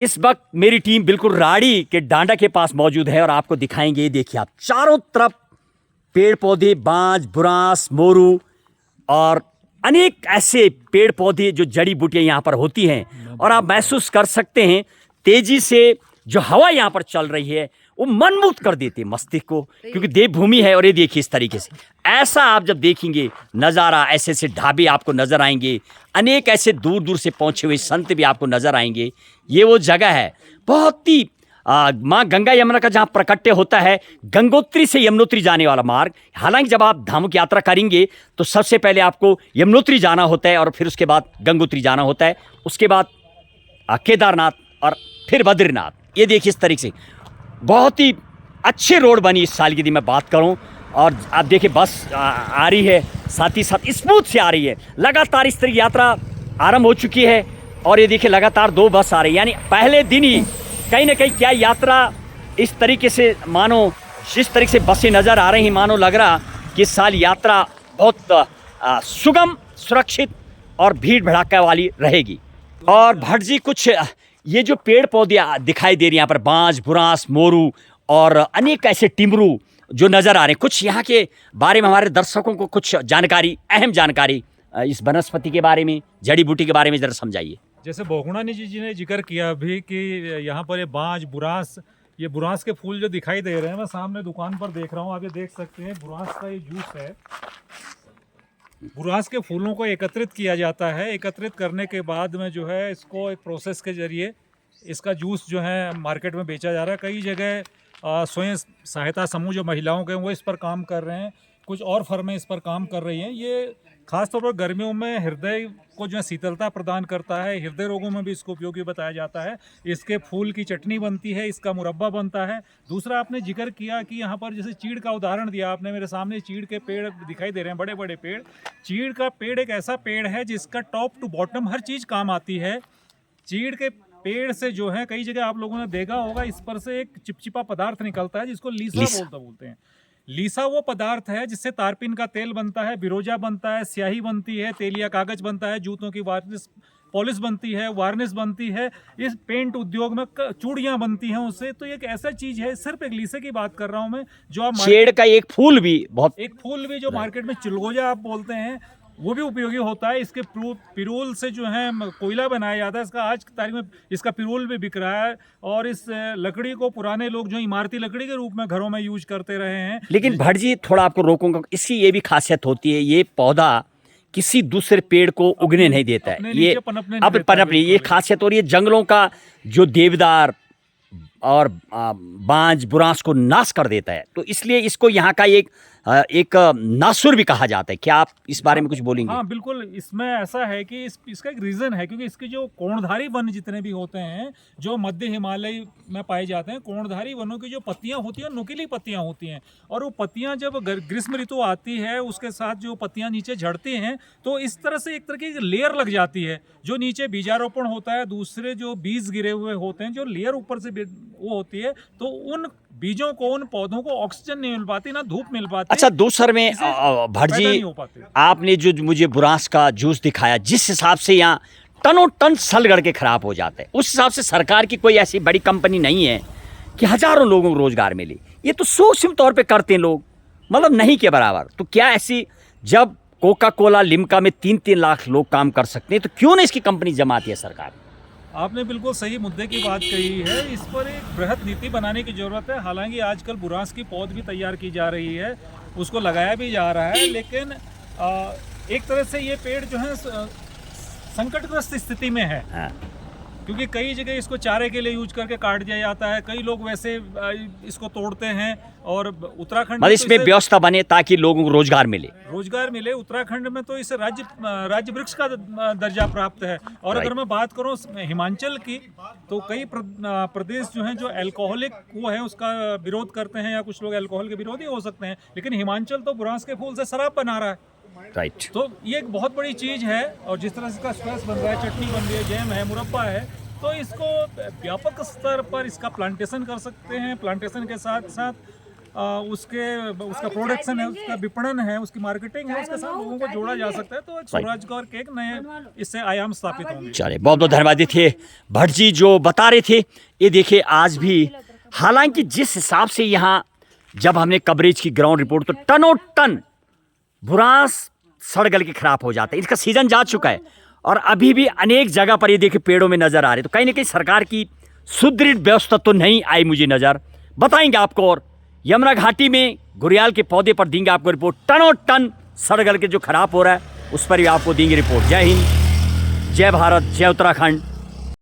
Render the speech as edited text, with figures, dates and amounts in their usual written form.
इस वक्त मेरी टीम बिल्कुल राड़ी के डांडा के पास मौजूद है और आपको दिखाएंगे। ये देखिए आप, चारों तरफ पेड़ पौधे, बांज, बुरांस, मोरू और अनेक ऐसे पेड़ पौधे जो जड़ी बूटियां यहाँ पर होती हैं। और आप महसूस कर सकते हैं तेजी से जो हवा यहाँ पर चल रही है वो मनमुक्त कर देती है मस्तिष्क को, क्योंकि देवभूमि है। और ये देखिए इस तरीके से ऐसा आप जब देखेंगे नज़ारा, ऐसे ऐसे ढाबे आपको नज़र आएंगे, अनेक ऐसे दूर दूर से पहुँचे हुए संत भी आपको नज़र आएंगे। ये वो जगह है बहुत ही माँ गंगा यमुना का जहाँ प्रकट्य होता है, गंगोत्री से यमुनोत्री जाने वाला मार्ग। हालांकि जब आप धामों की यात्रा करेंगे तो सबसे पहले आपको यमुनोत्री जाना होता है और फिर उसके बाद गंगोत्री जाना होता है, उसके बाद केदारनाथ और फिर बद्रीनाथ। ये देखिए इस तरीके से बहुत ही अच्छी रोड बनी इस साल की यदि मैं बात करूं। और आप देखिए बस आ रही है, साथ ही साथ स्मूथ से आ रही है। लगातार इस तरह की यात्रा आरंभ हो चुकी है और ये देखिए लगातार 2 बस आ रही है। यानी पहले दिन ही कहीं ना कहीं क्या यात्रा इस तरीके से, मानो जिस तरीके से बसें नज़र आ रही हैं, मानो लग रहा कि इस साल यात्रा बहुत सुगम, सुरक्षित और भीड़ भड़ाका वाली रहेगी। और भट्ट जी, कुछ ये जो पेड़ पौधे दिखाई दे रही हैं यहाँ पर, बांज, बुरांस, मोरू और अनेक ऐसे टिमरू जो नज़र आ रहे हैं, कुछ यहाँ के बारे में हमारे दर्शकों को कुछ जानकारी, अहम जानकारी इस वनस्पति के बारे में, जड़ी बूटी के बारे में ज़रा समझाइए। जैसे बहुगुणा जी ने जिक्र किया अभी कि यहाँ पर ये बांज, बुरांस, ये बुरांस के फूल जो दिखाई दे रहे हैं, मैं सामने दुकान पर देख रहा हूँ, आप ये देख सकते हैं बुरांस का ये जूस है। बुरांस के फूलों को एकत्रित किया जाता है। एकत्रित करने के बाद में जो है इसको एक प्रोसेस के जरिए इसका जूस जो है मार्केट में बेचा जा रहा है। कई जगह स्वयं सहायता समूह जो महिलाओं के वो इस पर काम कर रहे हैं, कुछ और फर्में इस पर काम कर रही हैं। ये खासतौर पर गर्मियों में हृदय को जो है शीतलता प्रदान करता है, हृदय रोगों में भी इसको उपयोगी बताया जाता है। इसके फूल की चटनी बनती है, इसका मुरब्बा बनता है। दूसरा, आपने जिक्र किया कि यहाँ पर जैसे चीड़ का उदाहरण दिया आपने, मेरे सामने चीड़ के पेड़ दिखाई दे रहे हैं, बड़े बड़े पेड़। चीड़ का पेड़ एक ऐसा पेड़ है जिसका टॉप टू बॉटम हर चीज़ काम आती है। चीड़ के पेड़ से जो है कई जगह आप लोगों ने देखा होगा, इस पर से एक चिपचिपा पदार्थ निकलता है जिसको लीसा बोलते हैं। लीसा वो पदार्थ है जिससे तारपीन का तेल बनता है, बिरोजा बनता है, स्याही बनती है, तेलिया कागज बनता है, जूतों की वार्निश पॉलिश बनती है, वार्निश बनती है, इस पेंट उद्योग में चूड़ियां बनती हैं उससे। तो एक ऐसा चीज है, सिर्फ एक लीसे की बात कर रहा हूं मैं, जो आप चेड़ का एक फूल भी जो मार्केट में चिलगोजा आप बोलते हैं, वो भी उपयोगी होता है। इसके पिरूल से जो है कोयला बनाया जाता है। इसका आज की तारीख में इसका पिरूल भी बिक रहा है। और इस लकड़ी को पुराने लोग जो इमारती लकड़ी के रूप में घरों में यूज करते रहे हैं। लेकिन भट्ट जी, थोड़ा आपको रोकूंगा, इसकी ये भी खासियत होती है, ये पौधा किसी दूसरे पेड़ को उगने नहीं देता है, ये अब पनपने, ये खासियत। और ये जंगलों का जो देवदार और बांज, बुरांस को नाश कर देता है, तो इसलिए इसको यहाँ का एक नासुर भी कहा जाता है। क्या आप इस बारे में कुछ बोलेंगे? हाँ बिल्कुल, इसमें ऐसा है कि इसका एक रीज़न है, क्योंकि इसके जो कोणधारी वन जितने भी होते हैं जो मध्य हिमालय में पाए जाते हैं, कोणधारी वनों की जो पत्तियां होती हैं नुकीली पत्तियां होती हैं। और वो पत्तियां जब ग्रीष्म ऋतु आती है उसके साथ जो पत्तियां नीचे झड़ती हैं, तो इस तरह से एक तरह की लेयर लग जाती है। जो नीचे बीजारोपण होता है, दूसरे जो बीज गिरे हुए होते हैं, जो लेयर ऊपर से वो होती है, तो उन बीजों को, उन पौधों को ऑक्सीजन नहीं मिल पाती, ना धूप मिल पाती। अच्छा, दूसर में भट्ट जी, आपने जो मुझे बुरांस का जूस दिखाया, जिस हिसाब से यहाँ टनों टन सलगड़ के खराब हो जाता है, उस हिसाब से सरकार की कोई ऐसी बड़ी कंपनी नहीं है कि हजारों लोगों को रोजगार मिले। ये तो सूक्ष्म तौर पे करते हैं लोग, मतलब नहीं के बराबर। तो क्या ऐसी, जब कोका कोला, लिम्का में 3-3 लाख लोग काम कर सकते हैं, तो क्यों नहीं इसकी कंपनी जमाती है सरकार? आपने बिल्कुल सही मुद्दे की बात कही है। इस पर एक बृहद नीति बनाने की ज़रूरत है। हालांकि आजकल बुरांस की पौध भी तैयार की जा रही है, उसको लगाया भी जा रहा है, लेकिन एक तरह से ये पेड़ जो है संकटग्रस्त स्थिति में है। हाँ। क्योंकि कई जगह इसको चारे के लिए यूज करके काट दिया जाता है, कई लोग वैसे इसको तोड़ते हैं। और उत्तराखंड में इसमें व्यवस्था बने ताकि लोगों को रोजगार मिले। उत्तराखंड में तो इसे राज्य वृक्ष का दर्जा प्राप्त है। और अगर मैं बात करूं हिमाचल की, तो कई प्रदेश जो हैं जो अल्कोहलिक वो है उसका विरोध करते हैं, या कुछ लोग अल्कोहल के विरोधी हो सकते हैं, लेकिन हिमाचल तो बुरांस के फूल से शराब बना रहा है। राइट। तो ये एक बहुत बड़ी चीज़ है। और जिस तरह से इसका स्क्वैश बन रहा है, चटनी बन रही है, जैम है, मुरब्बा है, तो इसको व्यापक स्तर पर इसका प्लांटेशन कर सकते हैं। प्लांटेशन के साथ साथ उसका प्रोडक्शन है, उसका विपणन है, उसकी मार्केटिंग है, उसके साथ लोगों को जोड़ा जा सकता है, तो एक स्वरोजगार के एक नए इससे आयाम स्थापित होंगे। चलिए, बहुत बहुत धन्यवाद थे भट्ट जी जो बता रहे थे। ये देखिए आज भी, हालांकि जिस हिसाब से यहाँ जब हमने कवरेज की ग्राउंड रिपोर्ट, तो टनों टन बुरांस सड़ गल के खराब हो जाता है। इसका सीजन जा चुका है और अभी भी अनेक जगह पर ये देखिए पेड़ों में नजर आ रहे, तो कहीं ना कहीं सरकार की सुदृढ़ व्यवस्था तो नहीं आई मुझे नजर। बताएंगे आपको, और यमुना घाटी में घुरियाल के पौधे पर देंगे आपको रिपोर्ट। टनों टन सड़ गल के जो खराब हो रहा है उस पर भी आपको देंगे रिपोर्ट। जय हिंद, जय भारत, जय उत्तराखंड।